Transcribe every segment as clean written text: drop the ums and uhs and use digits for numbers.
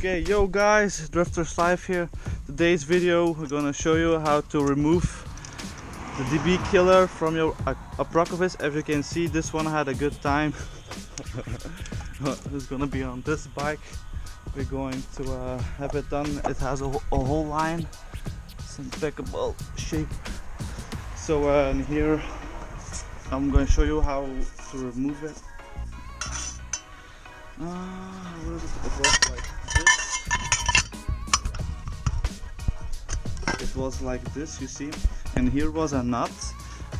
Okay, yo guys, Drifters Live here. Today's video we're gonna show you how to remove the DB killer from your akrapovic. As you can see, this one had a good time. It's gonna be on this bike. We're going to have it done. It has a whole line. It's impeccable shape. So in here I'm going to show you how to remove it. It was like this, you see, and here was a nut.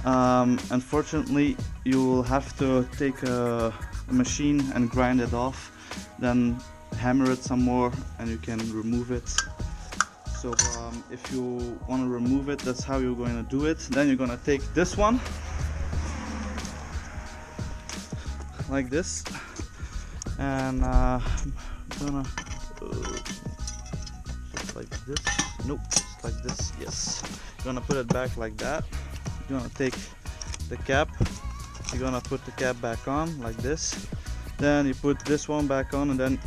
Unfortunately, you will have to take a machine and grind it off, then hammer it some more and you can remove it. So if you want to remove it, that's how you're going to do it. Then you're going to take this one like this, and I'm gonna just like this. Nope, just like this. Yes, you're gonna put it back like that. You're gonna take the cap, you're gonna put the cap back on like this, then you put this one back on, and then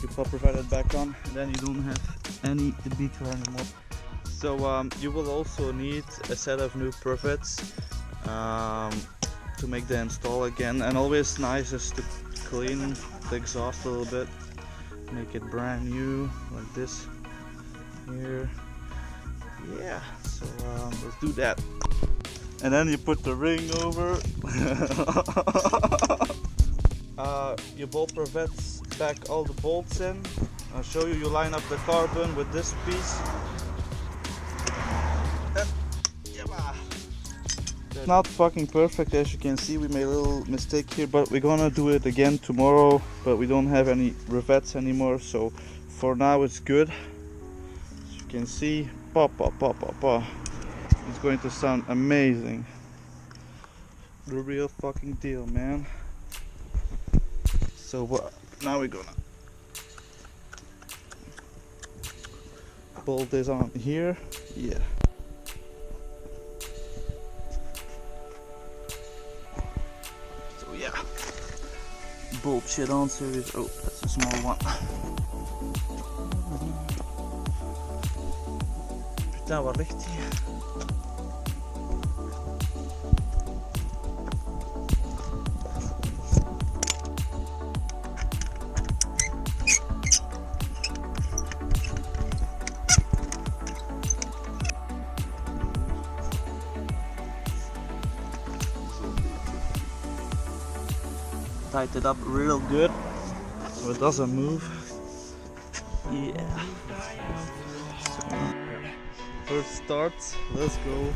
you pop it back on, and then you don't have any DB killer anymore. So you will also need a set of new pivots to make the install again, and always nice is to clean the exhaust a little bit, make it brand new like this here. Yeah, so let's do that. And then you put the ring over. You bolt pivots back all the bolts in. I'll show you. You line up the carbon with this piece. Not fucking perfect, as you can see. We made a little mistake here, but we're gonna do it again tomorrow. But we don't have any rivets anymore, so for now it's good. As you can see, pop. It's going to sound amazing. The real fucking deal, man. So now we're gonna bolt this on here. Yeah. So yeah. Bolt shit on series. Oh, that's a small one. Putain, waar ligt die? Tight it up real good so it doesn't move. Yeah. So, first start, let's go.